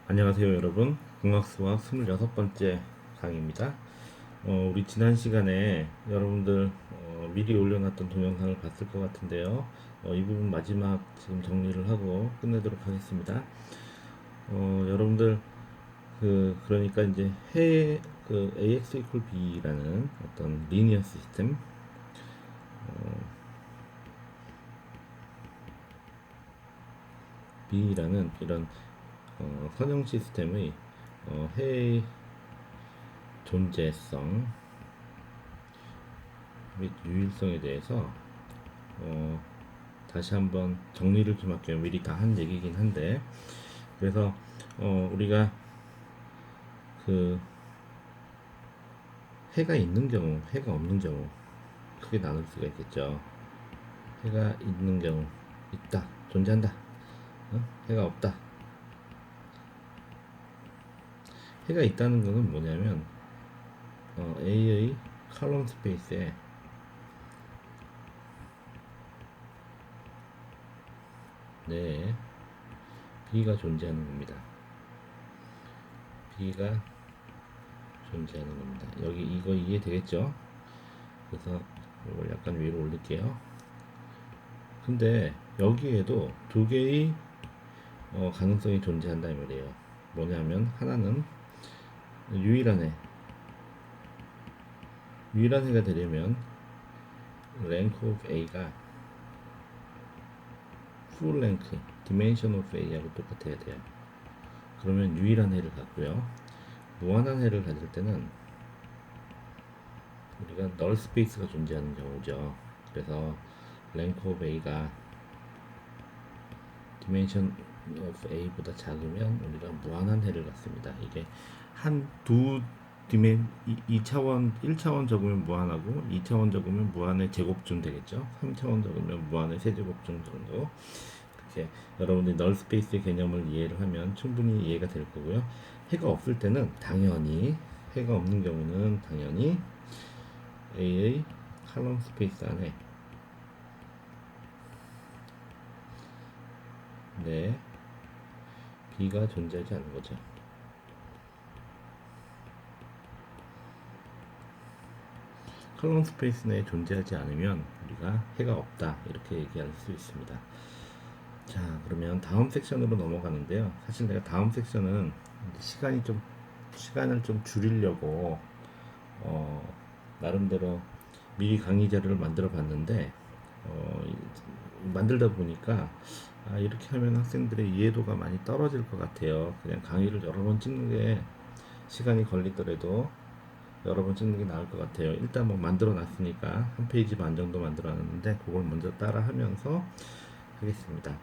안녕하세요 여러분, 공학수학 26번째 강의입니다. 우리 지난 시간에 여러분들 미리 올려놨던 동영상을 봤을 것 같은데요. 이 부분 마지막 지금 정리를 하고 끝내도록 하겠습니다. 여러분들 그러니까 이제 AX equal B라는 어떤 리니어 시스템, B라는 이런 선형 시스템의 해의 존재성 및 유일성에 대해서 어, 다시 한번 정리를 좀 할게요. 미리 다 한 얘기긴 한데, 그래서 우리가 그 해가 있는 경우, 해가 없는 경우 크게 나눌 수가 있겠죠. 해가 있는 경우, 있다, 존재한다. 해가 없다. 해가 있다는 것은 뭐냐면 A의 칼럼 스페이스에 네, B가 존재하는 겁니다. B가 존재하는 겁니다. 여기 이거 이해되겠죠? 그래서 이걸 약간 위로 올릴게요. 근데 여기에도 두 개의 가능성이 존재한다 이 말이에요. 뭐냐면 하나는 유일한 해, 유일한 해가 되려면 rank of A가 full rank, dimension of A하고 똑같아야 돼요. 그러면 유일한 해를 갖고요. 무한한 해를 가질 때는 우리가 null space가 존재하는 경우죠. 그래서 rank of A가 dimension of A보다 작으면 우리가 무한한 해를 갖습니다. 이게 한두 디멘 2차원 1차원 적으면 무한하고 2차원 적으면 무한의 제곱쯤 되겠죠. 3차원 적으면 무한의 세제곱쯤 정도. 이렇게 여러분들이 널 스페이스의 개념을 이해를 하면 충분히 이해가 될 거고요. 해가 없을 때는 당연히, 해가 없는 경우는 당연히 A의 칼럼 스페이스 안에 네, B가 존재하지 않는 거죠. 칼럼 스페이스 내에 존재하지 않으면 우리가 해가 없다 이렇게 얘기할 수 있습니다. 자, 그러면 다음 섹션으로 넘어가는데요. 사실 내가 다음 섹션은 시간을 좀 줄이려고 나름대로 미리 강의 자료를 만들어 봤는데 만들다 보니까 이렇게 하면 학생들의 이해도가 많이 떨어질 것 같아요. 그냥 강의를 여러 번 찍는 게 시간이 걸리더라도 여러 번 찍는 게 나을 것 같아요. 일단 뭐 만들어 놨으니까 한 페이지 반 정도 만들어 놨는데 그걸 먼저 따라 하면서 하겠습니다.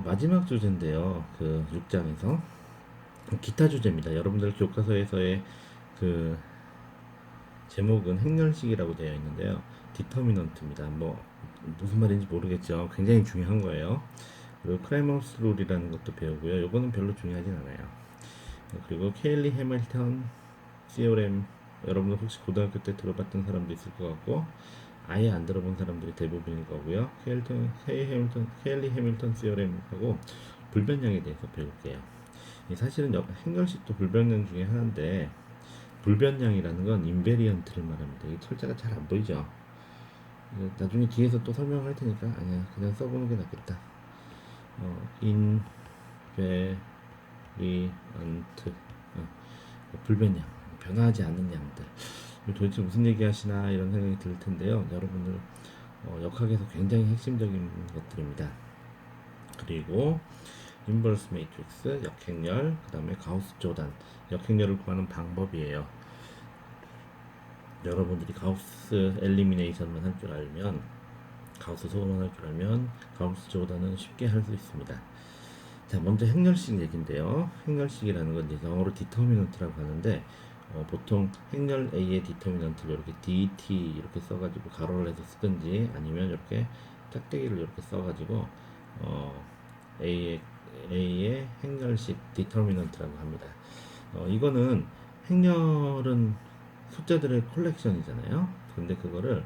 마지막 주제인데요. 그 6장에서 기타 주제입니다. 여러분들 교과서에서의 그 제목은 행렬식이라고 되어 있는데요. 디터미넌트입니다. 뭐 무슨 말인지 모르겠죠. 굉장히 중요한 거예요. 그리고 크레머스 룰이라는 것도 배우고요. 요거는 별로 중요하진 않아요. 그리고 케일리 해밀턴 COM, 여러분들 혹시 고등학교 때 들어봤던 사람도 있을 것 같고 아예 안 들어본 사람들이 대부분일 거고요. 케일리 해밀턴 COM하고 불변량에 대해서 배울게요. 사실은 행렬식도 불변량 중에 하나인데 불변량이라는 건 인베리언트를 말합니다. 이 철자가 잘 안 보이죠? 나중에 뒤에서 또 설명할 테니까 아니야 그냥 써보는 게 낫겠다. 인베리언트 불변량, 변화하지 않는 양들. 도대체 무슨 얘기 하시나 이런 생각이 들 텐데요. 여러분들 역학에서 굉장히 핵심적인 것들입니다. 그리고 인버스 매트릭스, 역행렬, 그 다음에 가우스 조단, 역행렬을 구하는 방법이에요. 여러분들이 가우스 엘리미네이션만 할 줄 알면, 가우스 소금만 할 줄 알면 가우스 조단은 쉽게 할 수 있습니다. 자, 먼저 행렬식 얘기인데요. 행렬식이라는 건 이제 영어로 디터미넌트라고 하는데 보통 행렬 A의 디터미넌트를 이렇게 DT 이렇게 써가지고 가로를 해서 쓰든지 아니면 이렇게 짝대기를 이렇게 써가지고 A의 행렬식 디터미넌트라고 합니다. 이거는 행렬은 숫자들의 콜렉션이잖아요. 근데 그거를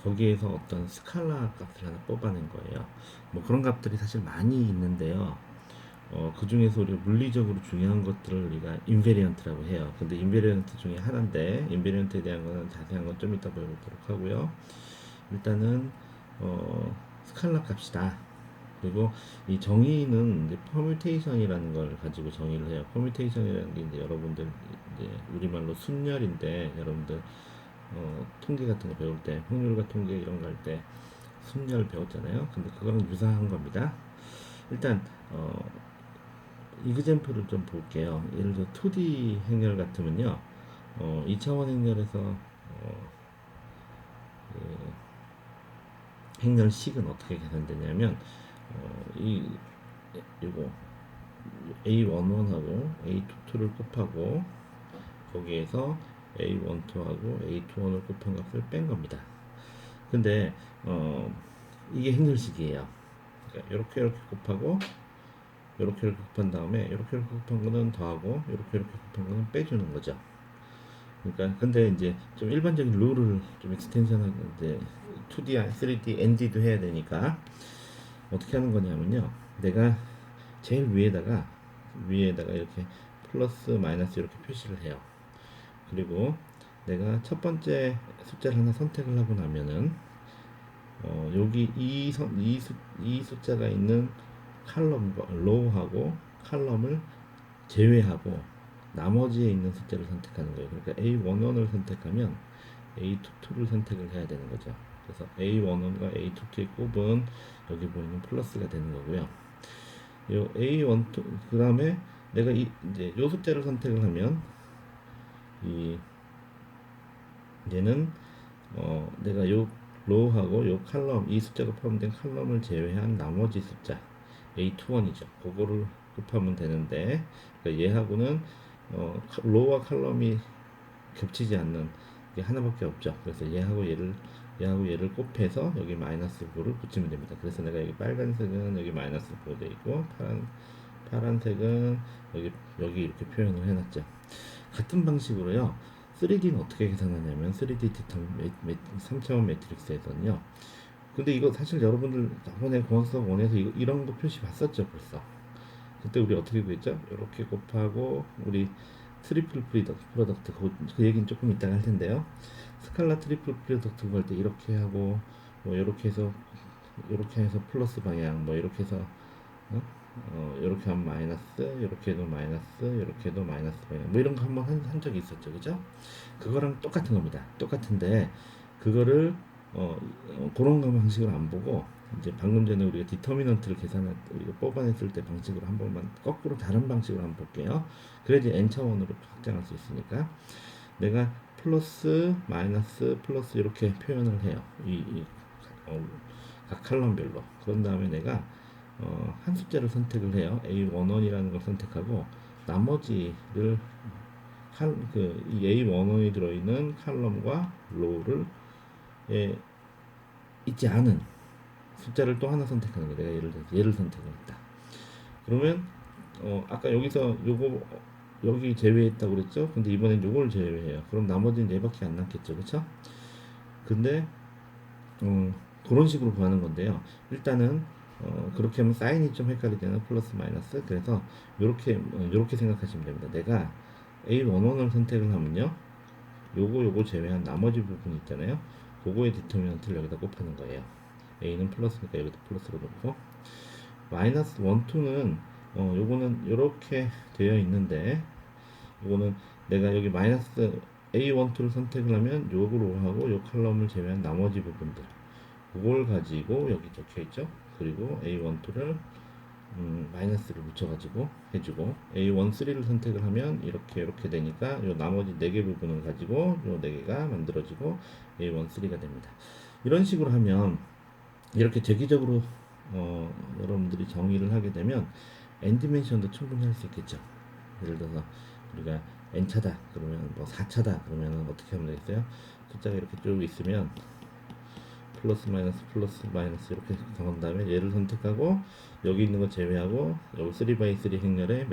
거기에서 어떤 스칼라 값을 하나 뽑아낸 거예요. 뭐 그런 값들이 사실 많이 있는데요. 그 중에서 우리가 물리적으로 중요한 것들을 우리가 인베리언트라고 해요. 근데 인베리언트 중에 하나인데 인베리언트에 대한 거는 자세한 건 좀 이따 배워보도록 하고요. 일단은 스칼라 값이다. 그리고 이 정의는 이제 퍼뮤테이션이라는 걸 가지고 정의를 해요. 퍼뮤테이션이라는 게 이제 여러분들 이제 우리말로 순열인데 여러분들 통계 같은 거 배울 때 확률과 통계 이런 거 할 때 순열 배웠잖아요. 근데 그거랑 유사한 겁니다. 일단 이그젬플을 좀 볼게요. 예를 들어 2D 행렬 같으면요. 2차원 행렬에서 그 행렬식은 어떻게 계산되냐면 이 요거 A11하고 A22를 곱하고 거기에서 A12하고 A21을 곱한 값을 뺀 겁니다. 근데 이게 행렬식이에요. 그러니까 이렇게 곱하고 이렇게 곱한 다음에 이렇게 곱한 거는 더하고 이렇게 곱한 거는 빼주는 거죠. 그러니까 근데 이제 좀 일반적인 룰을 좀 익스텐션하고 이제 2D, 3D, ND도 해야 되니까 어떻게 하는 거냐면요. 내가 제일 위에다가 이렇게 플러스 마이너스 이렇게 표시를 해요. 그리고 내가 첫 번째 숫자를 하나 선택을 하고 나면은 여기 이 숫자가 있는 칼럼 로우하고 칼럼을 제외하고 나머지에 있는 숫자를 선택하는 거예요. 그러니까 A11을 선택하면 A22를 선택을 해야 되는 거죠. 그래서 A11과 A22의 곱은 여기 보이는 플러스가 되는 거고요. 요 A12 그다음에 내가 이제 요 숫자를 선택을 하면 이 얘는 내가 요 로우하고 요 칼럼 이 숫자가 포함된 칼럼을 제외한 나머지 숫자 A21이죠. 그거를 곱하면 되는데 그러니까 얘하고는 로우와 칼럼이 겹치지 않는 게 하나밖에 없죠. 그래서 얘하고 얘를 곱해서 여기 마이너스 9를 붙이면 됩니다. 그래서 내가 여기 빨간색은 여기 마이너스 9가 되어 있고 파란색은 여기 이렇게 표현을 해놨죠. 같은 방식으로요. 3D는 어떻게 계산하냐면 3D 디텀 3차원 매트릭스에서는요. 근데 이거 사실 여러분들 저번에 공학수학 원에서 이런 거 표시 봤었죠 벌써. 그때 우리 어떻게 구했죠? 이렇게 곱하고 우리 트리플 프로덕트 그 얘기는 조금 이따가 할 텐데요. 스칼라 트리플 프로덕트 구할 때 이렇게 하고 뭐 이렇게 해서 플러스 방향 뭐 이렇게 해서 이렇게 하면 마이너스 이렇게 해도 마이너스 이렇게 해도 마이너스 방향 뭐 이런 거 한번 한 적이 있었죠, 그죠? 그거랑 똑같은 겁니다. 똑같은데 그거를 그런 방식으로 안 보고 이제 방금 전에 우리가 디터미넌트를 우리가 뽑아냈을 때 방식으로 한 번만 거꾸로 다른 방식으로 한번 볼게요. 그래야지 n 차원으로 확장할 수 있으니까 내가 플러스 마이너스 플러스 이렇게 표현을 해요. 각 칼럼별로. 그런 다음에 내가 한 숫자를 선택을 해요. A11이라는 걸 선택하고 나머지를 이 A11이 들어있는 칼럼과 로우를 있지 않은 숫자를 또 하나 선택하는 거예요. 내가 예를 들어서 얘를 선택했다. 그러면 아까 여기서 여기 제외했다고 그랬죠? 근데 이번엔 요걸 제외해요. 그럼 나머지는 얘밖에 안 남겠죠, 그렇죠? 근데 그런 식으로 구하는 건데요. 일단은 그렇게 하면 사인이 좀 헷갈리잖아요. 플러스 마이너스. 그래서 요렇게 생각하시면 됩니다. 내가 A11을 선택을 하면요. 요거 제외한 나머지 부분 있잖아요. 그거의 디터미넌트를 여기다 곱하는 거예요. A는 플러스니까 여기다 플러스로 놓고 마이너스 1, 2는 요거는 요렇게 되어 있는데 요거는 내가 여기 마이너스 A12를 선택을 하면 요거로 하고 요 칼럼을 제외한 나머지 부분들 그걸 가지고 여기 적혀 있죠. 그리고 A12를 마이너스를 붙여가지고 해주고 A13를 선택을 하면 이렇게 되니까 요 나머지 4개 부분을 가지고 요 4개가 만들어지고 A13가 됩니다. 이런 식으로 하면 이렇게 재기적으로 여러분들이 정의를 하게 되면 n 디멘션도 충분히 할 수 있겠죠. 예를 들어서 우리가 n차다 그러면 뭐 4차다 그러면 어떻게 하면 되겠어요? 숫자가 이렇게 쭉 있으면 플러스 마이너스 이렇게 정한 다음에 얘를 선택하고 여기 있는 거 제외하고 여기 3x3 행렬에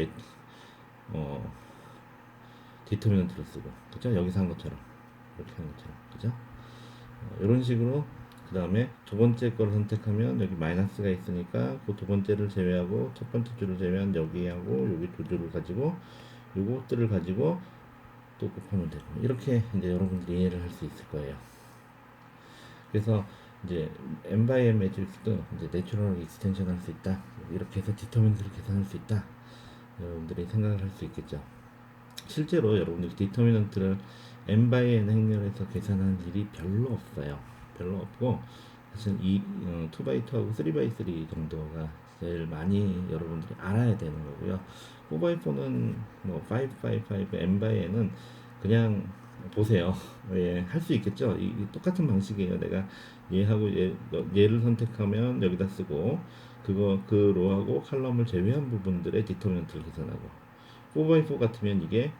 디터미넌트를 쓰고 그죠? 여기서 한 것처럼 이렇게 한 것처럼 그죠? 이런 식으로 그 다음에 두 번째 거를 선택하면 여기 마이너스가 있으니까 그 두 번째를 제외하고 첫 번째 줄을 제외한 여기하고 여기 두 줄을 가지고 요것들을 가지고 또 곱하면 되고, 이렇게 이제 여러분들이 이해를 할 수 있을 거예요. 그래서 이제 n by n 매트릭스도 이제 내추럴 익스텐션 할 수 있다, 이렇게 해서 디터미넌트를 계산할 수 있다, 여러분들이 생각을 할 수 있겠죠. 실제로 여러분들이 디터미넌트를 n by n 행렬에서 계산하는 일이 별로 없어요. 별로 없고, 사실 2x2하고 3x3 정도가 제일 많이 여러분들이 알아야 되는 거고요. 4x4는 뭐 5x5, n by n은 그냥 보세요. 예, 할 수 있겠죠. 이 똑같은 방식이에요. 내가 얘하고 얘를 선택하면 여기다 쓰고, 그 로하고 칼럼을 제외한 부분들의 디터미넌트를 계산하고, 4x4 같으면 이게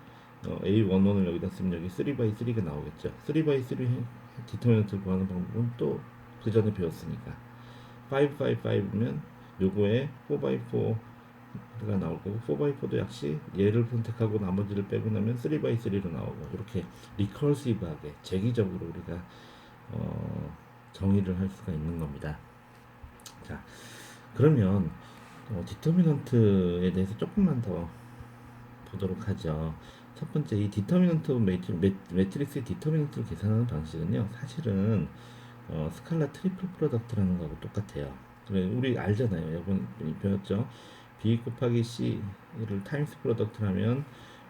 A11을 여기다 쓰면 여기 3x3가 나오겠죠. 3x3 디터미넌트를 구하는 방법은 또 그 전에 배웠으니까 5x5면 요거에 4x4가 나올 거고, 4x4도 역시 얘를 선택하고 나머지를 빼고 나면 3x3로 나오고, 이렇게 리커시브하게 재기적으로 우리가 정의를 할 수가 있는 겁니다. 자, 그러면 디터미넌트에 대해서 조금만 더 보도록 하죠. 첫 번째, 이 디터미넌트 매트릭스의 디터미넌트를 계산하는 방식은요, 사실은 스칼라 트리플 프로덕트라는 거하고 똑같아요. 우리 알잖아요. 여러분 배웠죠? B 곱하기 C를 타임스 프로덕트라면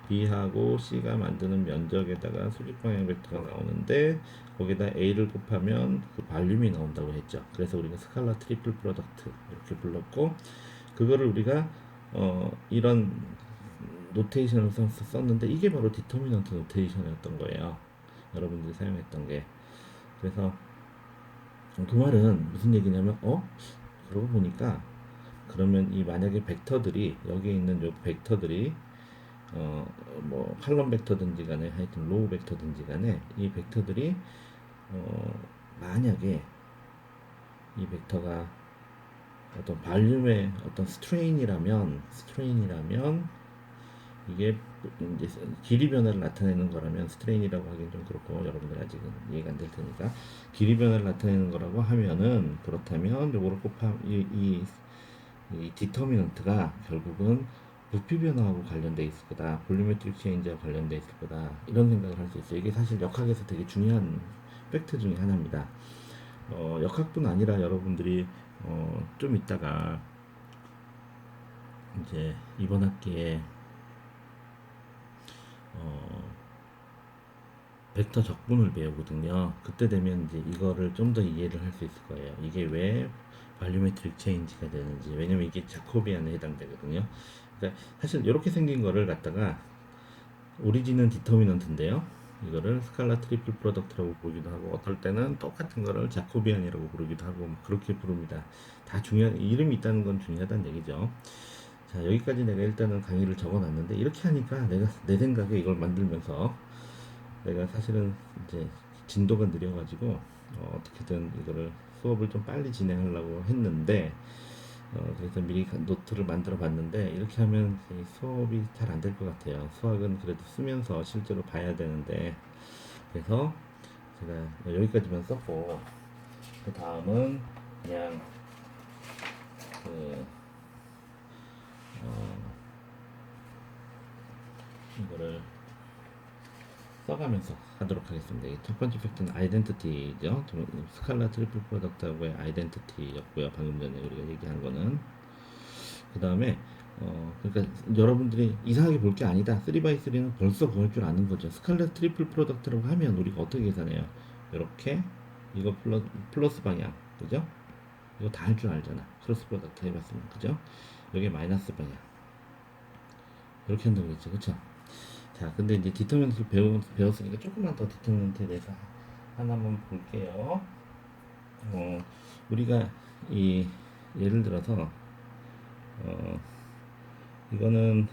B하고 C가 만드는 면적에다가 수직 방향 벡터가 나오는데, 거기다 A를 곱하면 그 발륨이 나온다고 했죠. 그래서 우리가 스칼라 트리플 프로덕트 이렇게 불렀고, 그거를 우리가 이런 노테이션을 썼는데, 이게 바로 디터미넌트 노테이션이었던 거예요. 여러분들이 사용했던 게. 그래서 그 말은 무슨 얘기냐면, 그러고 보니까, 그러면 이 만약에 벡터들이 여기에 있는 요 벡터들이 뭐 칼럼 벡터든지 간에, 하여튼 로우 벡터든지 간에, 이 벡터들이 만약에 이 벡터가 어떤 발륨의 어떤 스트레인이라면 이게 이제 길이 변화를 나타내는 거라면, 스트레인이라고 하긴 좀 그렇고 여러분들 아직은 이해가 안 될 테니까, 길이 변화를 나타내는 거라고 하면은, 그렇다면 요거를 이 디터미넌트가 결국은 부피 변화하고 관련돼 있을 거다, 볼륨메트릭 체인지와 관련돼 있을 거다, 이런 생각을 할 수 있어요. 이게 사실 역학에서 되게 중요한 팩트 중에 하나입니다. 역학뿐 아니라 여러분들이 좀 이따가 이제 이번 학기에 벡터 적분을 배우거든요. 그때 되면 이제 이거를 좀 더 이해를 할 수 있을 거예요. 이게 왜 발륨메트릭 체인지가 되는지. 왜냐면 이게 자코비안에 해당되거든요. 그러니까 사실 이렇게 생긴 거를 갖다가 오리진은 디터미넌트인데요, 이거를 스칼라 트리플 프로덕트라고 부르기도 하고, 어떨 때는 똑같은 거를 자코비안이라고 부르기도 하고, 뭐 그렇게 부릅니다. 다 중요한, 이름이 있다는 건 중요하다는 얘기죠. 자, 여기까지 내가 일단은 강의를 적어놨는데, 이렇게 하니까 내가 내 생각에 이걸 만들면서 내가 사실은 이제 진도가 느려가지고 어떻게든 이거를 수업을 좀 빨리 진행하려고 했는데, 그래서 미리 노트를 만들어 봤는데, 이렇게 하면 이 수업이 잘 안 될 것 같아요. 수학은 그래도 쓰면서 실제로 봐야 되는데, 그래서 제가 여기까지만 썼고, 그 다음은 그냥 그 이거를 써가면서 하도록 하겠습니다. 첫 번째 팩트는 아이덴티티죠. 스칼라 트리플 프로덕트하고의 아이덴티티였고요. 방금 전에 우리가 얘기한 거는. 그 다음에 그러니까 여러분들이 이상하게 볼 게 아니다, 3x3는 벌써 그럴 줄 아는 거죠. 스칼라 트리플 프로덕트라고 하면 우리가 어떻게 계산해요? 이렇게, 이거 플러스 방향, 그죠? 이거 다 할 줄 알잖아. 크로스 프로덕트 해봤으면, 그죠? 여기 마이너스 방향, 이렇게 한다고 그랬죠, 그쵸? 자, 근데 이제 디터미넌트를 배웠으니까 조금만 더 디터미넌트에 대해서 하나만 볼게요. 우리가 이 예를 들어서 이거는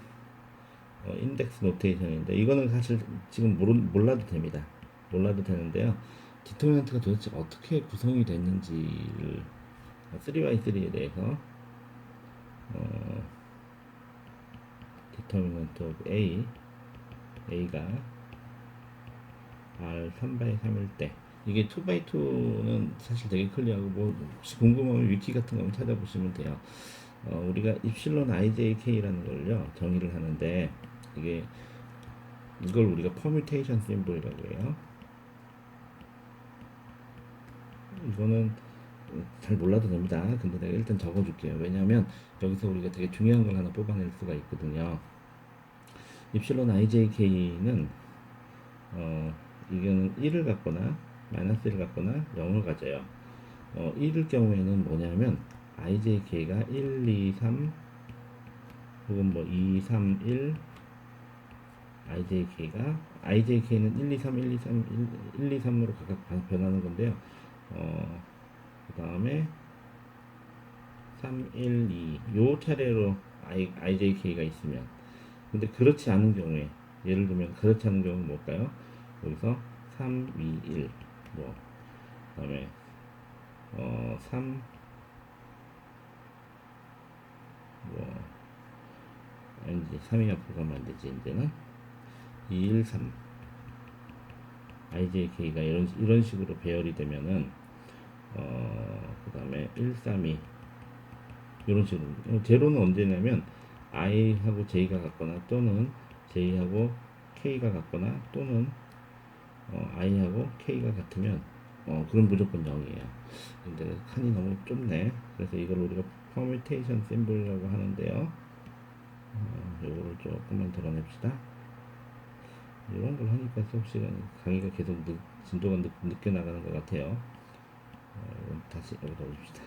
인덱스 노테이션인데, 이거는 사실 지금 몰라도 됩니다. 몰라도 되는데요. 디터미넌트가 도대체 어떻게 구성이 됐는지를, 3x3에 대해서 디터미넌트 of A가 R 3x3일 때, 이게 2x2는 사실 되게 클리어하고 뭐 혹시 궁금하면 위키 같은 거 한번 찾아보시면 돼요. 우리가 입실론 ijk라는 걸요 정의를 하는데 이게 이걸 우리가 퍼뮤테이션 심볼이라고 해요. 이거는 잘 몰라도 됩니다. 근데 내가 일단 적어줄게요. 왜냐하면 여기서 우리가 되게 중요한 걸 하나 뽑아낼 수가 있거든요. 입실론 ijk는 이거는 1을 갖거나 마이너스 1을 갖거나 0을 가져요. 1일 경우에는 뭐냐면 ijk가 1, 2, 3 혹은 뭐 2, 3, 1 ijk는 1, 2, 3, 1, 2, 3, 1, 2, 3으로 각각 변하는 건데요. 그 다음에 3, 1, 2 요 차례로 ijk가 있으면 근데 그렇지 않은 경우에 예를 들면 그렇지 않은 경우는 뭘까요? 여기서 3, 2, 1 뭐, 그 다음에 3 뭐 아니지 3이 앞으로 가면 안 되지 이제는 2, 1, 3 ijk가 이런 식으로 배열이 되면은 그 다음에 1, 3, 2 이런 식으로 제로는 언제냐면 i하고 j가 같거나 또는 j하고 k가 같거나 또는 i하고 k가 같으면 그럼 무조건 0이에요. 근데 칸이 너무 좁네. 그래서 이걸 우리가 퍼뮤테이션 심볼이라고 하는데요. 요거를 조금만 덜어냅시다. 이런 걸 하니까 수업 시간 강의가 계속 진도가 늦게 나가는 것 같아요. 다시 여기다 올립시다.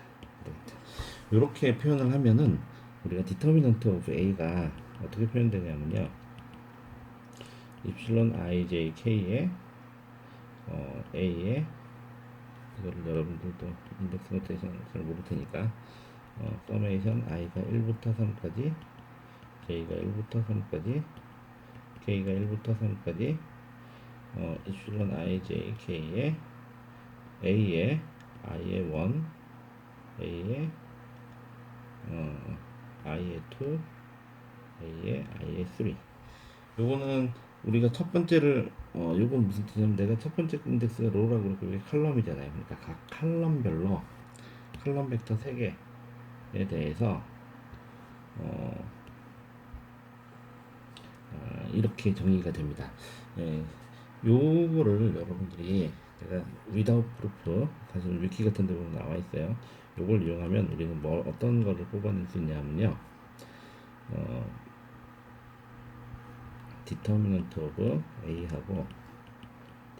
이렇게 표현을 하면은 우리가 determinant of a가 어떻게 표현되냐면요. 입실론 ij k에 a에 이거를 여러분들도 인덱스 노테이션 잘 모를 테니까 서메이션 i가 1부터 3까지 j가 1부터 3까지 k가 1부터 3까지 입실론 ij k에 a에 i에 1 a에 i에 2 a에 3 요거는 우리가 첫 번째를 요건 무슨 뜻이냐면 내가 첫 번째 인덱스가 로우라고 그러고 이게 칼럼이잖아요. 그러니까 각 칼럼별로 칼럼 벡터 3개에 대해서 이렇게 정의가 됩니다. 예, 요거를 여러분들이 제가 without proof 사실 위키 같은 데 보면 나와 있어요. 요걸 이용하면 우리는 뭐 어떤 거를 뽑아낼 수 있냐면요. determinant of a하고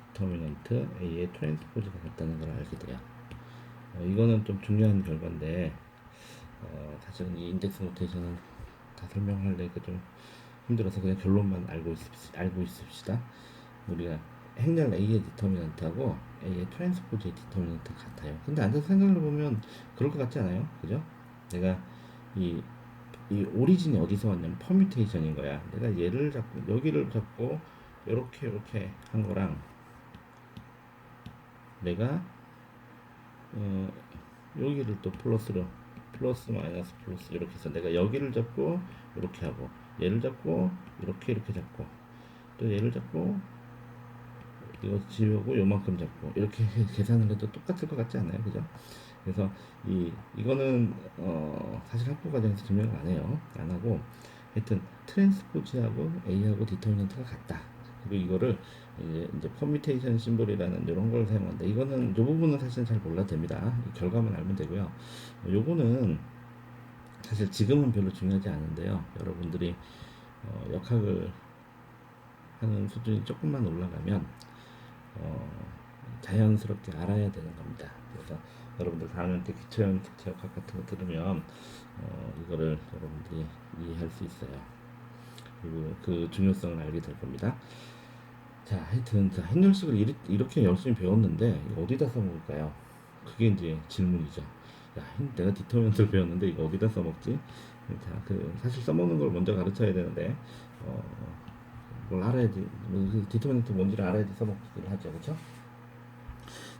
determinant a의 트랜스포즈가 같다는 걸 알게 돼요. 이거는 좀 중요한 결과인데 사실은 이 인덱스 노테이션을 다 설명하려니까 좀 힘들어서 그냥 결론만 알고 있읍시다. 우리가 행렬 A의 디터미넌트하고 A의 트랜스포즈의 디터미넌트 같아요. 근데 앉아서 생각을 해보면 그럴 것 같지 않아요? 그죠? 내가 이, 이 오리진이 어디서 왔냐면 퍼뮤테이션인 거야. 내가 얘를 잡고 여기를 잡고 이렇게 한 거랑 내가 여기를 또 플러스 마이너스 플러스 이렇게 해서 내가 여기를 잡고 이렇게 하고 얘를 잡고 이렇게 잡고 또 얘를 잡고 이거 지우고 요만큼 잡고 이렇게 계산을 해도 똑같을 것 같지 않아요? 그죠? 그래서 이거는 사실 학부 과정에서 증명을 안 해요. 안 하고 하여튼 트랜스포즈하고 A하고 디터미넌트가 같다. 그리고 이거를 이제 퍼뮤테이션 심볼이라는 이런 걸 사용한다. 이거는 이 부분은 사실 잘 몰라도 됩니다. 결과만 알면 되고요. 요거는 사실 지금은 별로 중요하지 않은데요. 여러분들이 역학을 하는 수준이 조금만 올라가면 자연스럽게 알아야 되는 겁니다. 그래서 여러분들 4학년 때 기초형 특채역학 같은 거 들으면 이거를 여러분들이 이해할 수 있어요. 그리고 그 중요성을 알게 될 겁니다. 자, 하여튼 행렬식을 이렇게 열심히 배웠는데 이거 어디다 써먹을까요? 그게 이제 질문이죠. 야, 내가 디터미넌트를 배웠는데 이거 어디다 써먹지? 자, 사실 써먹는 걸 먼저 가르쳐야 되는데 뭘 알아야지. 디터미넌트 뭔지를 알아야지 써먹기를 하죠, 그렇죠?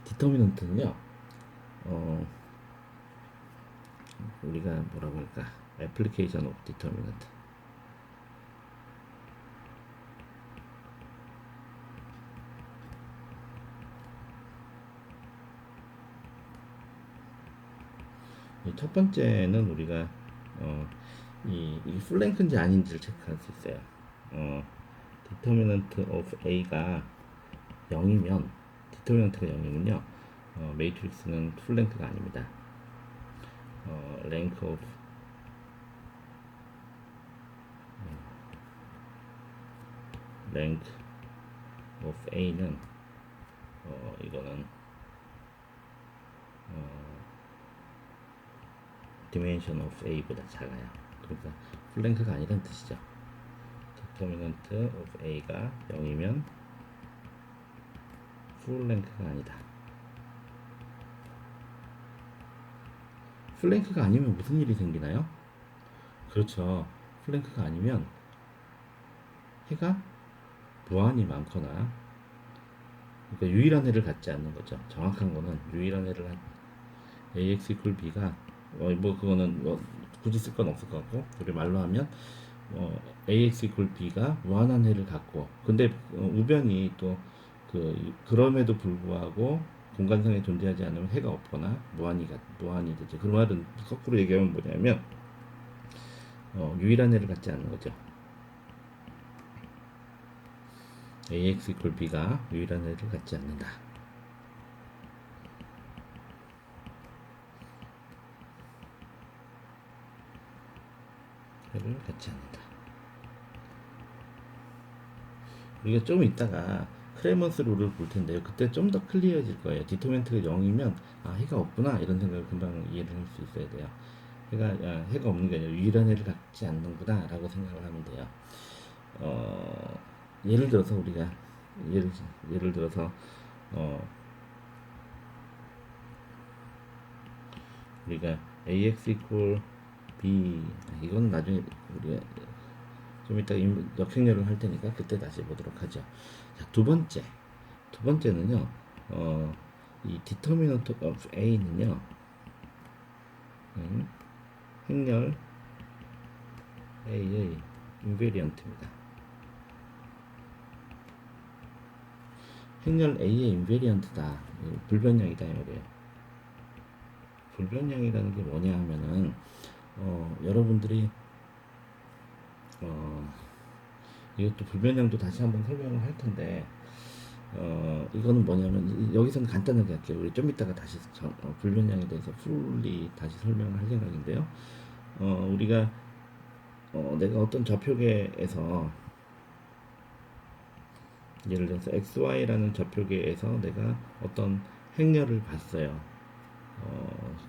디터미넌트는요, 우리가 뭐라고 할까? 애플리케이션 오브 디터미넌트. 이 첫 번째는 우리가 이 플랭크인지 아닌지를 체크할 수 있어요. determinant of A가 0이면 디터미넌트가 0이면요. 매트릭스는 풀랭크가 아닙니다. length of length of A는 이거는 dimension of A보다 작아요. 그러니까 풀랭크가 아니란 뜻이죠. determinant of A가 0이면 풀랭크가 아니다. 플랭크가 아니면 무슨 일이 생기나요? 그렇죠. 플랭크가 아니면 해가 무한히 많거나, 그러니까 유일한 해를 갖지 않는 거죠. 정확한 거는 유일한 해를 AX equal B가 뭐 그거는 뭐 굳이 쓸 건 없을 것 같고, 우리 말로 하면 AX equal B가 무한한 해를 갖고, 근데 우변이 또 그럼에도 불구하고 공간상에 존재하지 않으면 해가 없거나 무한이 되죠. 그 말은 거꾸로 얘기하면 뭐냐면 유일한 해를 갖지 않는 거죠. AX equal B가 유일한 해를 갖지 않는다. 해를 갖지 않는다. 우리가 좀 이따가 크레먼스 룰을 볼 텐데요. 그때 좀 더 클리어해질 거예요. 디터멘트가 0이면 해가 없구나 이런 생각을 금방 이해를 할 수 있어야 돼요. 해가 없는 게 아니라 유일한 해를 갖지 않는구나 라고 생각을 하면 돼요. 예를 들어서 우리가 예를 들어서 우리가 AX equal B, 이건 나중에 우리가 좀 이따 역행렬을 할 테니까 그때 다시 보도록 하죠. 자, 두 번째는요, 이 determinant of A는요, 행렬 A의 invariant입니다. 행렬 A의 invariant다, 불변량이다 이 말이에요. 불변량이라는 게 뭐냐 하면은 여러분들이 이것도 불변량도 다시 한번 설명을 할 텐데 이거는 뭐냐면 여기서는 간단하게 할게요. 우리 좀 이따가 다시 불변량에 대해서 풀리 다시 설명을 할 생각인데요. 우리가 내가 어떤 좌표계에서 예를 들어서 XY라는 좌표계에서 내가 어떤 행렬을 봤어요.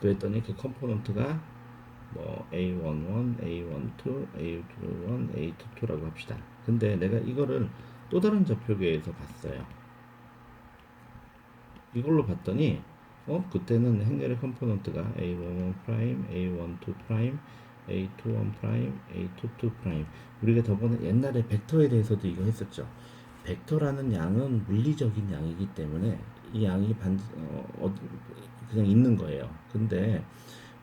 그랬더니 그 컴포넌트가 뭐 A11, A12, A21, A22라고 합시다. 근데 내가 이거를 또 다른 좌표계에서 봤어요. 이걸로 봤더니 그때는 행렬의 컴포넌트가 A11 프라임, A12 프라임, A21 프라임, A22 프라임. 우리가 저번에 옛날에 벡터에 대해서도 이거 했었죠. 벡터라는 양은 물리적인 양이기 때문에 이 양이 그냥 있는 거예요. 근데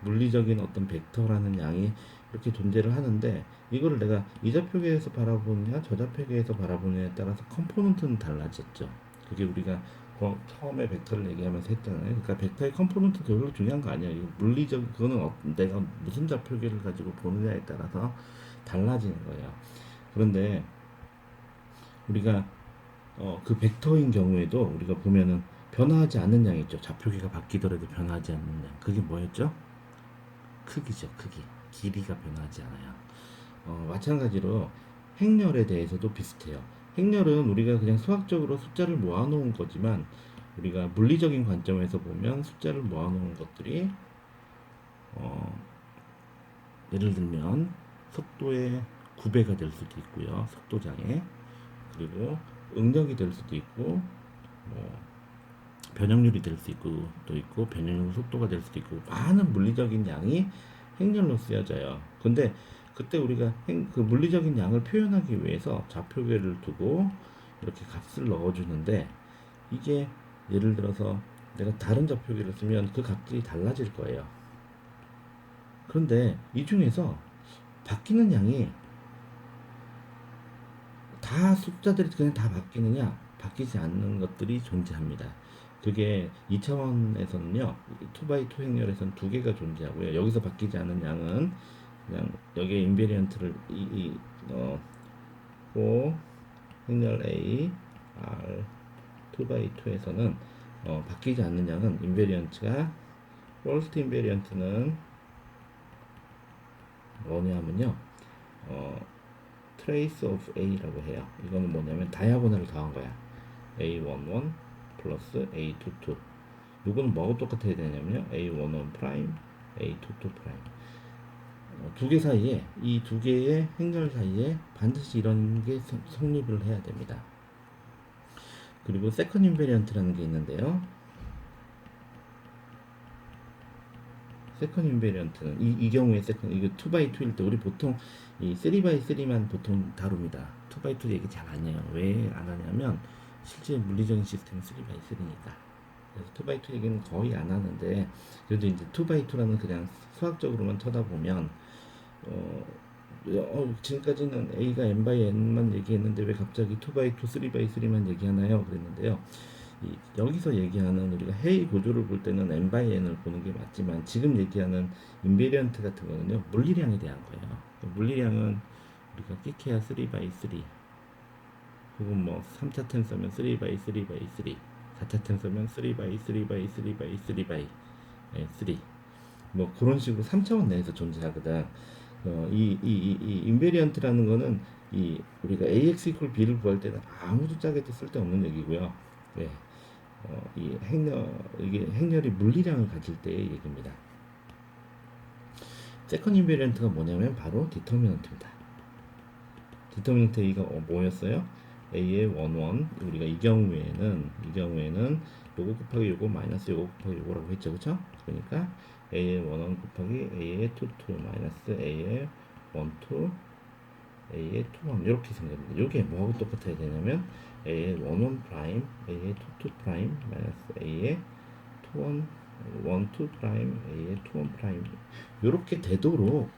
물리적인 어떤 벡터라는 양이 이렇게 존재를 하는데 이거를 내가 이 좌표계에서 바라보느냐 저 좌표계에서 바라보느냐에 따라서 컴포넌트는 달라졌죠. 그게 우리가 처음에 벡터를 얘기하면서 했잖아요. 그러니까 벡터의 컴포넌트 별로 중요한 거 아니에요. 물리적 그거는 내가 무슨 좌표계를 가지고 보느냐에 따라서 달라지는 거예요. 그런데 우리가 그 벡터인 경우에도 우리가 보면은 변화하지 않는 양이 있죠. 좌표계가 바뀌더라도 변화하지 않는 양. 그게 뭐였죠? 크기죠. 크기. 길이가 변하지 않아요. 마찬가지로 행렬에 대해서도 비슷해요. 행렬은 우리가 그냥 수학적으로 숫자를 모아놓은 거지만 우리가 물리적인 관점에서 보면 숫자를 모아놓은 것들이 예를 들면 속도의 9배가 될 수도 있고요. 속도장애. 그리고 응력이 될 수도 있고 뭐 변형률이 될 수 있고 또 있고 변형률 속도가 될 수도 있고 많은 물리적인 양이 행렬로 쓰여져요. 근데 그때 우리가 그 물리적인 양을 표현하기 위해서 좌표계를 두고 이렇게 값을 넣어주는데 이게 예를 들어서 내가 다른 좌표계를 쓰면 그 값들이 달라질 거예요. 그런데 이 중에서 바뀌는 양이 다 숫자들이 그냥 다 바뀌느냐? 바뀌지 않는 것들이 존재합니다. 그게 2차원에서는요, 2x2 행렬에서는 두 개가 존재하고요. 여기서 바뀌지 않은 양은 그냥 여기에 인베리언트를 고 행렬 A R 2x2에서는 바뀌지 않는 양은 인베리언트가 퍼스트 인베리언트는 뭐냐면요, trace of A라고 해요. 이거는 뭐냐면 다이아고널을 더한 거야. A11 플러스 A22. 이거는 뭐하고 똑같아야 되냐면요, A11 프라임, A22 프라임. 두 개 사이에, 이 두 개의 행렬 사이에 반드시 이런 게 성립을 해야 됩니다. 그리고 세컨 인베리언트라는 게 있는데요. 세컨 인베리언트는 이 경우에 세컨, 이거 2x2일 때 우리 보통 이 3x3만 보통 다룹니다. 2x2 얘기 잘 안 해요. 왜 안 하냐면 실제 물리적인 시스템은 3x3니까. 그래서 2x2 얘기는 거의 안 하는데, 그래도 이제 2x2라는 그냥 수학적으로만 쳐다보면 지금까지는 A가 n by n만 얘기했는데 왜 갑자기 2x2, 3x3만 얘기하나요? 그랬는데요. 여기서 얘기하는 우리가 해의 구조를 볼 때는 n by n을 보는 게 맞지만, 지금 얘기하는 인베리언트 같은 거는요, 물리량에 대한 거예요. 물리량은 우리가 끼케야 3x3, 혹은 뭐 3차 텐서면 3x3x3, 4차 텐서면 3x3x3x3x3, 뭐 그런 식으로 3차원 내에서 존재하거든. 이 인베리언트라는 거는 우리가 ax equal b를 구할 때는 아무 숫자에도 쓸데없는 얘기고요. 네. 이게 행렬이 물리량을 가질 때의 얘기입니다. 세컨 인베리언트가 뭐냐면 바로 디터미넌트입니다. 디터미넌트 A가 뭐였어요? A의 1, 1. 우리가 이 경우에는 요거 곱하기 요거 마이너스 요거 곱하기 요거라고 했죠, 그쵸? 그러니까 A의 1, 1 곱하기 A의 2, 2 마이너스 A의 1, 2 A의 2, 1 이렇게 생깁니다. 요게 뭐하고 똑같아야 되냐면 A의 1, 1 프라임, A의 2, 2 프라임 마이너스 A의 2, 1, 1, 2 프라임, A의 2, 1 프라임, 요렇게 되도록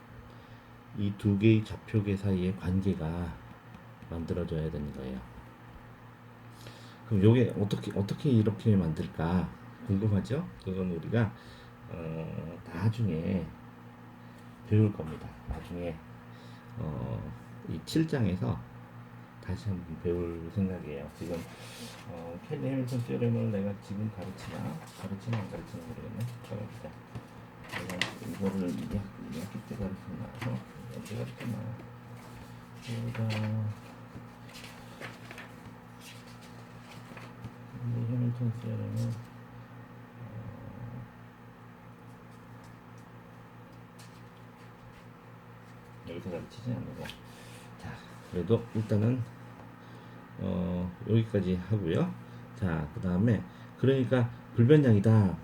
이 두 개의 좌표계 사이의 관계가 만들어져야 되는 거예요. 그럼 요게 어떻게 이렇게 만들까 궁금하죠? 그건 우리가 나중에 배울 겁니다. 나중에 이 7장에서 다시 한번 배울 생각이에요. 지금 켈리 해밀턴 시어렘을 내가 지금 가르치나 안 가르치나 모르겠네. 잠깐만. 내가 이거를 2학기 때 가르쳤나? 언제 가르쳤나? 해밀턴 시어렘은 여기서 가르치지 않고, 자, 그래도 일단은 여기까지 하고요. 자, 그 다음에 그러니까 불변량이다.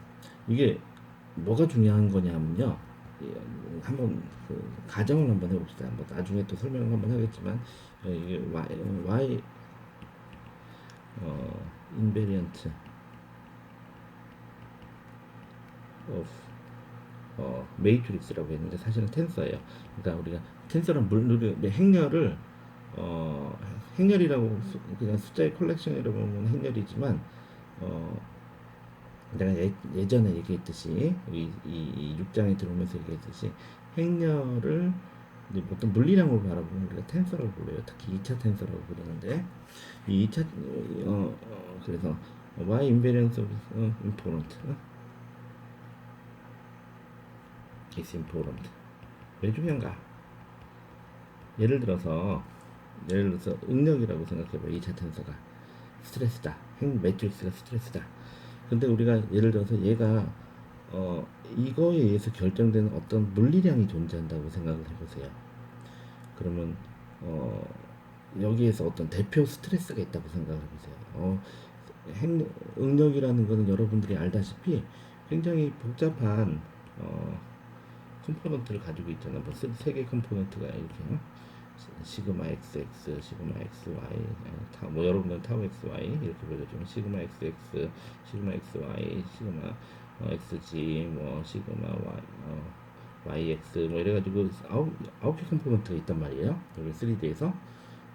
이게 뭐가 중요한 거냐면요. 한번 가정을 한번 해봅시다. 뭐 나중에 또 설명을 한번 하겠지만, 이게 y invariant of 메이트릭스라고 했는데 사실은 텐서예요. 그러니까 우리가 텐서란 행렬을 행렬이라고 그냥 숫자의 컬렉션이라고 보면 행렬이지만, 내가 예전에 얘기했듯이 이 6장에 들어오면서 얘기했듯이 행렬을 어떤 물리량으로 바라보면 우리가 텐서라고 불러요. 특히 2차 텐서라고 부르는데, 이 2차 그래서 y invariance of important is important. 왜 중요한가? 예를 들어서 응력이라고 생각해봐요. 2차 텐서가 스트레스다. 매트릭스가 스트레스다. 근데 우리가 예를 들어서 얘가 이거에 의해서 결정되는 어떤 물리량이 존재한다고 생각을 해보세요. 그러면 여기에서 어떤 대표 스트레스가 있다고 생각을 해보세요. 응력이라는 거는 여러분들이 알다시피 굉장히 복잡한 컴포넌트를 가지고 있잖아. 뭐 세 개 컴포넌트가 이렇게 시그마 xx, 시그마 xy, 뭐 여러분들 타우 xy 이렇게 보여주면 시그마 xx, 시그마 xy, 시그마 xg, 뭐 시그마 yx 뭐 이래가지고 아홉 개 컴포넌트가 있단 말이에요. 여기 3D에서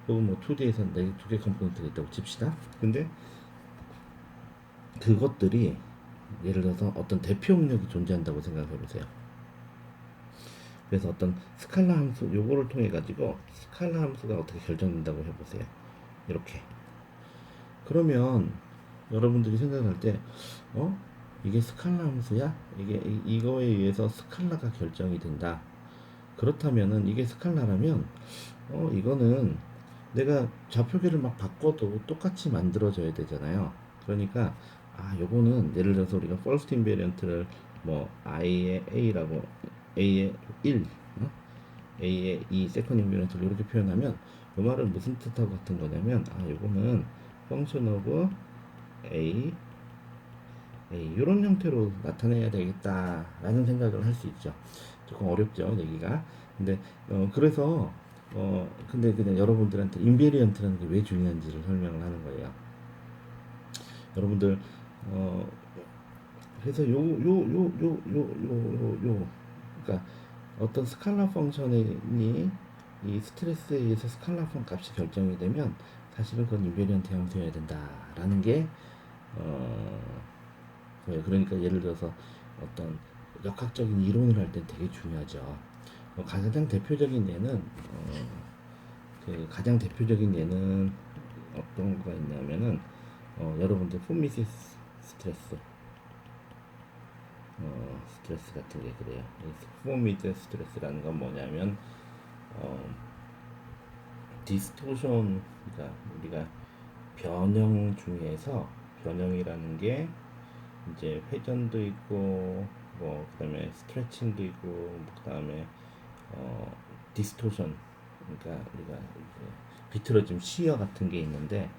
혹은 뭐 2D에서 두 개 컴포넌트가 있다고 칩시다. 근데 그것들이 예를 들어서 어떤 대표 능력이 존재한다고 생각해 보세요. 그래서 어떤 스칼라 함수 요거를 통해 가지고 스칼라 함수가 어떻게 결정된다고 해보세요. 이렇게. 그러면 여러분들이 생각할 때 이게 스칼라 함수야? 이거에 의해서 스칼라가 결정이 된다. 그렇다면은 이게 스칼라라면 이거는 내가 좌표계를 막 바꿔도 똑같이 만들어져야 되잖아요. 그러니까 요거는 예를 들어서 우리가 first invariant를 뭐 i의 a라고 a의 1, a의 2 second invariant를 이렇게 표현하면 이 말은 무슨 뜻하고 같은 거냐면 요거는 function of a 이런 형태로 나타내야 되겠다라는 생각을 할 수 있죠. 조금 어렵죠, 얘기가. 근데 그래서 근데 그냥 여러분들한테 인베리언트라는 게 왜 중요한지를 설명을 하는 거예요. 여러분들 어 그래서 그러니까 어떤 스칼라 펑션이 이 스트레스에 의해서 스칼라 펑 값이 결정이 되면 사실은 그건 인베리언트 형태여야 된다라는 게 그러니까 예를 들어서 어떤 역학적인 이론을 할 땐 되게 중요하죠. 가장 대표적인 예는 그 가장 대표적인 예는 어떤 거가 있냐면은 여러분들 폼미시스 스트레스 스트레스 같은 게 그래요. 폼미드 스트레스라는 건 뭐냐면 디스토션 그러니까 우리가 변형 중에서 변형이라는 게 이제 회전도 있고 뭐 그다음에 스트레칭도 있고 뭐 그다음에 디스토션 그러니까 우리가 이제 비틀어짐 시어 같은 게 있는데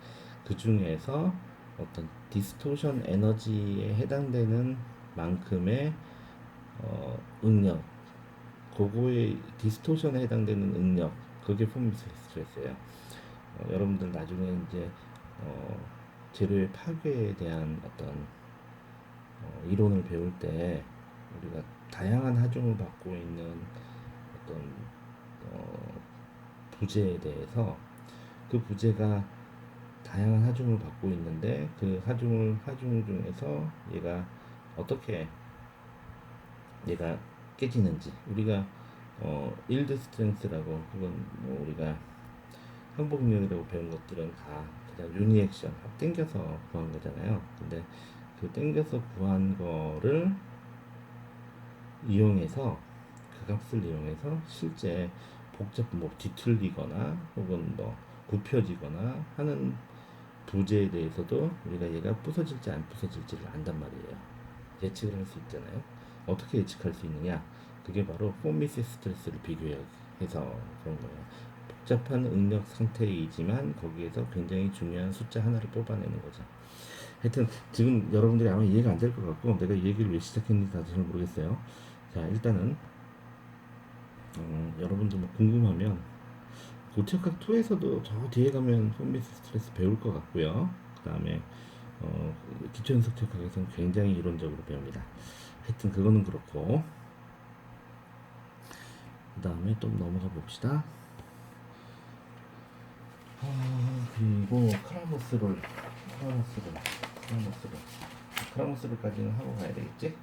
그 중에서 어떤 디스토션 에너지에 해당되는 만큼의 응력 그거의 디스토션에 해당되는 응력 그게 폼 스트레스예요. 여러분들 나중에 이제 재료의 파괴에 대한 어떤 이론을 배울 때 우리가 다양한 하중을 받고 있는 어떤 부재에 대해서 그 부재가 다양한 하중을 받고 있는데 그 하중 중에서 얘가 어떻게 얘가 깨지는지 우리가 일드 스트렝스라고 혹은 뭐 우리가 항복력이라고 배운 것들은 다 그냥 유니액션 땡겨서 구한 거잖아요. 근데 그 땡겨서 구한 거를 이용해서 그 값을 이용해서 실제 복잡 뭐 뒤틀리거나 혹은 뭐 굽혀지거나 하는 부재에 대해서도 우리가 얘가 부서질지 안 부서질지를 안단 말이에요. 예측을 할 수 있잖아요. 어떻게 예측할 수 있느냐? 그게 바로 폼미스 스트레스를 비교해서 그런 거예요. 복잡한 응력 상태이지만 거기에서 굉장히 중요한 숫자 하나를 뽑아내는 거죠. 하여튼 지금 여러분들이 아마 이해가 안 될 것 같고 내가 이 얘기를 왜 시작했는지 다들 잘 모르겠어요. 자 일단은 여러분들 뭐 궁금하면 고체학학 2에서도 저 뒤에 가면 폼미스 스트레스 배울 것 같고요. 그 다음에 기초연속 체학학에서는 굉장히 이론적으로 배웁니다. 하여튼 그거는 그렇고 그 다음에 좀 넘어가 봅시다. 그리고 크라모스를까지는 하고 가야 되겠지?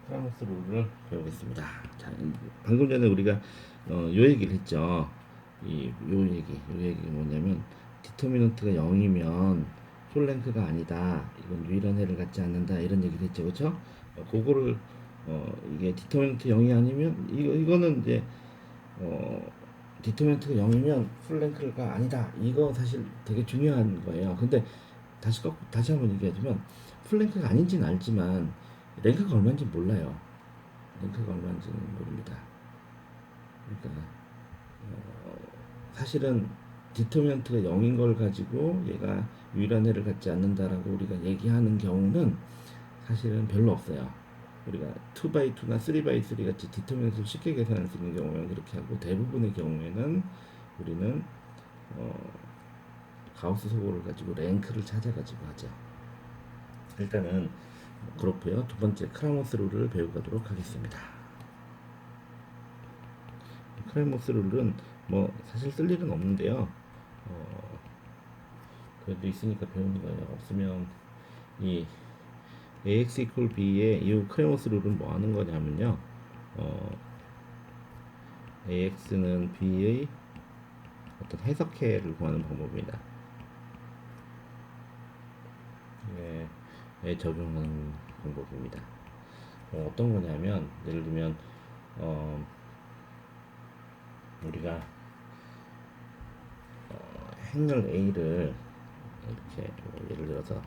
크라모스 룰을 배우겠습니다. 자, 방금 전에 우리가 요 얘기를 했죠. 요 얘기 뭐냐면 디터미넌트가 0이면 솔랭크가 아니다. 이건 유일한 해를 갖지 않는다. 이런 얘기를 했죠, 그렇죠? 그거를 이게 디터미넌트 0이 아니면 이거는 이제 디터미넌트가 0이면 풀랭크가 아니다. 이거 사실 되게 중요한 거예요. 근데 다시 한번 얘기하자면 풀랭크가 아닌지는 알지만 랭크가 얼마인지 몰라요. 랭크가 얼마인지는 모릅니다. 그러니까 사실은 디터미넌트가 0인 걸 가지고 얘가 유일한 해를 갖지 않는다라고 우리가 얘기하는 경우는 사실은 별로 없어요. 우리가 2x2나 3x3 같이 디터미넌트를 쉽게 계산할 수 있는 경우는 그렇게 하고 대부분의 경우에는 우리는 가우스 소고를 가지고 랭크를 찾아가지고 하죠. 일단은 그렇고요. 두 번째 크라모스 룰을 배워가도록 하겠습니다. 크라모스 룰은 뭐 사실 쓸 일은 없는데요. 그래도 있으니까 배우는 거예요. 없으면 이 ax equal b의 이 크레모스 룰은 뭐 하는 거냐면요. 어, ax는 b의 어떤 해석해를 구하는 방법입니다. 에 적용하는 방법입니다. 어떤 거냐면 예를 들면 우리가 행렬 a를 이렇게 예를 들어서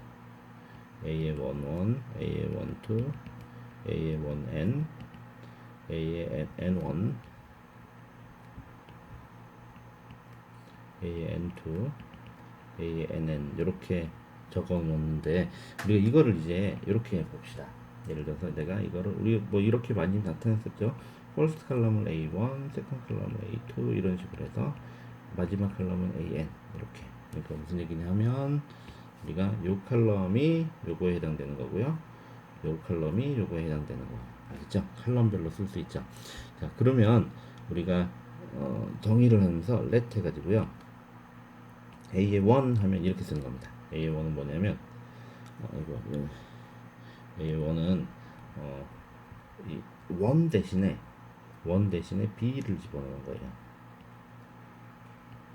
a의 11, a의 12, a의 1n, a의 n1, a의 n2, a의 nn 이렇게 적어 놓는데 우리가 이거를 이제 이렇게 해 봅시다. 예를 들어서 내가 이거를 우리 뭐 이렇게 많이 나타냈었죠. first 컬럼을 a1, second 컬럼을 a2 이런 식으로 해서 마지막 컬럼은 an 이렇게. 그러니까 무슨 얘기냐면 우리가 요 컬럼이 요거에 해당되는 거고요. 요 컬럼이 요거에 해당되는 거. 알겠죠? 컬럼별로 쓸 수 있죠. 자, 그러면 우리가 정의를 하면서 let 해가지고요. A의 1 하면 이렇게 쓰는 겁니다. A의 1은 뭐냐면 A의 1은 이1 대신에 B를 집어넣는 거예요.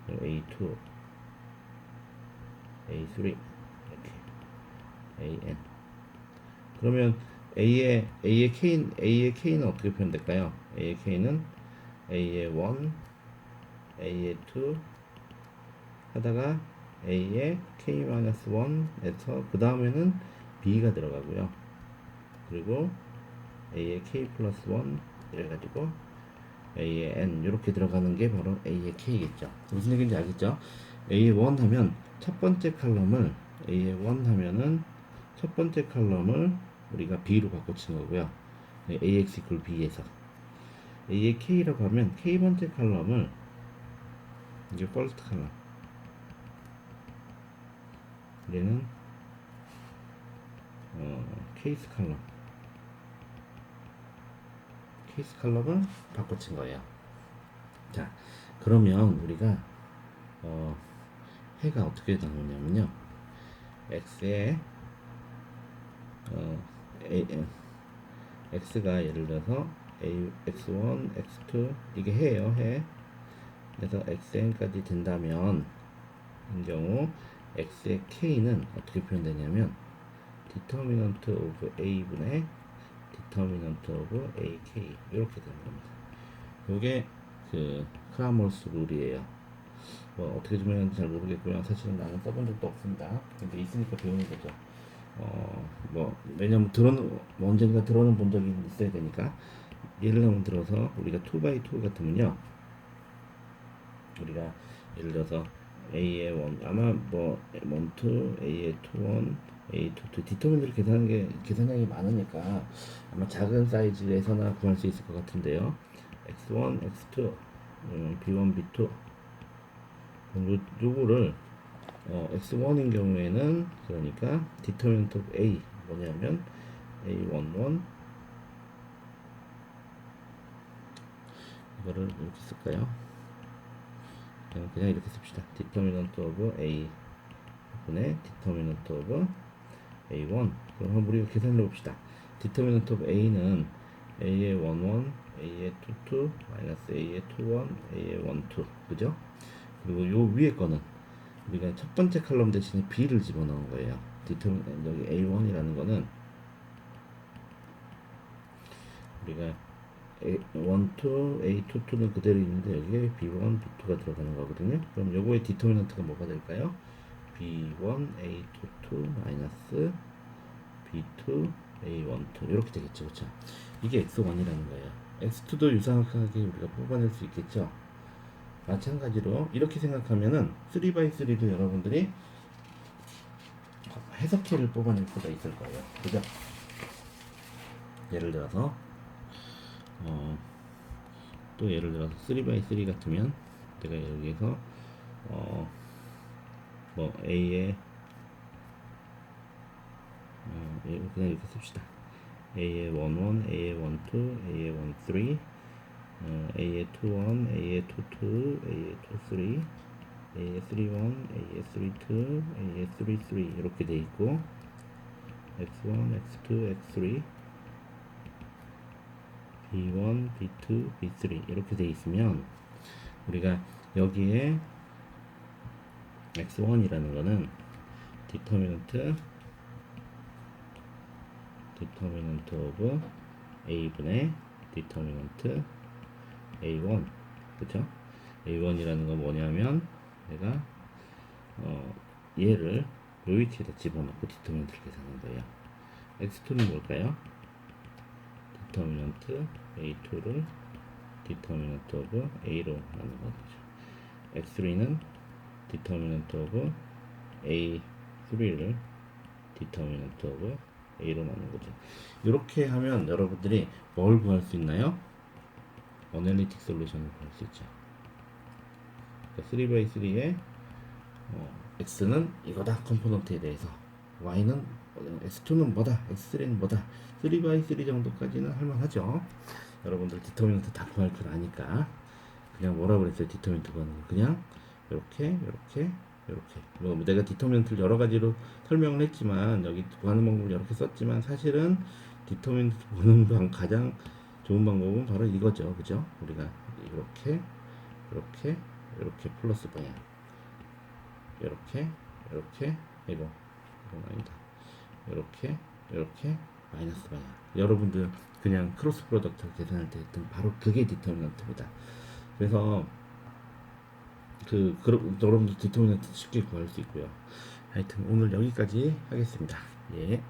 A2, A3 이렇게 AN. 그러면 A의 K는 어떻게 표현될까요? A의 K는 A의 1, A의 2 하다가 A의 K-1에서 그 다음에는 B가 들어가고요. 그리고 A의 K 플러스 1 이래가지고 A의 N 이렇게 들어가는 게 바로 A의 K겠죠. 무슨 얘기인지 알겠죠? A의 1 하면 첫 번째 칼럼을 A의 1 하면은 첫 번째 칼럼을 우리가 B로 바꿔친 거고요. AX equal B에서 A의 K라고 하면 K 번째 칼럼을 이제 first 칼럼 얘는 케이스 칼럼을 바꿔친 거예요. 자, 그러면 우리가 해가 어떻게 나오냐면요. x에 x가 예를 들어서 x1, x2 이게 해예요. 해. 그래서 xn까지 된다면 이 경우 x의 k는 어떻게 표현되냐면 determinant of a분의 determinant of ak 이렇게 되는 겁니다. 이게 그 크라머스 룰이에요. 뭐 어떻게 주면 잘 모르겠고요. 사실은 나는 써본 적도 없습니다. 근데 있으니까 배우는 거죠. 뭐 왜냐면 언젠가 들어는 본 적이 있어야 되니까. 예를 들어서 우리가 2x2 같으면요. 우리가 예를 들어서 A의 1 아마 뭐 1, 2, A의 2, 1, A 2, 2 디터민을 계산하는 게 계산량이 많으니까 아마 작은 사이즈에서나 구할 수 있을 것 같은데요. X1, X2, B1, B2 요거를 X1인 경우에는 그러니까 determinant of A 뭐냐면 A11 이거를 이렇게 쓸까요? 그냥 이렇게 씁시다. determinant of A 분의 determinant of A1 그럼 한번 우리가 계산해 봅시다. determinant of A는 A의 11, A의 22, 마이너스 A의 21, A의 12 그죠? 그리고 요 위에 거는 우리가 첫 번째 칼럼 대신에 B를 집어넣은 거예요. 여기 A1이라는 거는 우리가 A1, 2, A22는 그대로 있는데 여기에 B1, B2가 들어가는 거거든요. 그럼 요거의 디터미넌트가 뭐가 될까요? B1, A22 마이너스 B2, A12 이렇게 되겠죠. 그렇죠? 이게 X1이라는 거예요. X2도 유사하게 우리가 뽑아낼 수 있겠죠. 마찬가지로 이렇게 생각하면은 3x3도 여러분들이 해석해를 뽑아낼 수가 있을 거예요. 그죠? 예를 들어서 또 예를 들어서 3x3 같으면 내가 여기에서 뭐 A에 그냥 이렇게 씁시다. A의 11, A의 12, A의 13, A의 21, A의 22, A의 23, A의 31, A의 32, A의 33 이렇게 돼 있고 x1, x2, x3, b1, b2, b3 이렇게 돼 있으면 우리가 여기에 x1이라는 거는 디터미넌트 오브 a분의 디터미넌트 a1, 그쵸? a1이라는 건 뭐냐면 내가 얘를 요 위치에다 집어넣고 디터미넌트를 계산한 거예요. x2는 뭘까요? 디터미넌트 a2를 디터미넌트 오브 a로 나눈 거죠. x3는 디터미넌트 오브 a3를 디터미넌트 오브 a로 나눈 거죠. 이렇게 하면 여러분들이 뭘 구할 수 있나요? 어널리틱 솔루션을 구할 수 있죠. 3x3의 x는 이거다 컴포넌트에 대해서, y는 x2는 뭐다, x3는 뭐다, 3x3 정도까지는 할만하죠. 여러분들 디터미넌트 다 구할 줄 아니까 그냥 뭐라 그랬어요? 디터미넌트 구하는 거 그냥 이렇게 뭐 내가 디터미넌트를 여러 가지로 설명을 했지만 여기 구하는 방법을 이렇게 썼지만 사실은 디터미넌트 보는 가장 좋은 방법은 바로 이거죠. 그죠? 우리가 이렇게 플러스 방향, 이건 아니다. 이렇게 마이너스 방향. 여러분들 그냥 크로스 프로덕트 계산할 때 했던 바로 그게 디터미넌트입니다. 그래서 여러분들 디터미넌트 쉽게 구할 수 있고요. 하여튼 오늘 여기까지 하겠습니다. 예.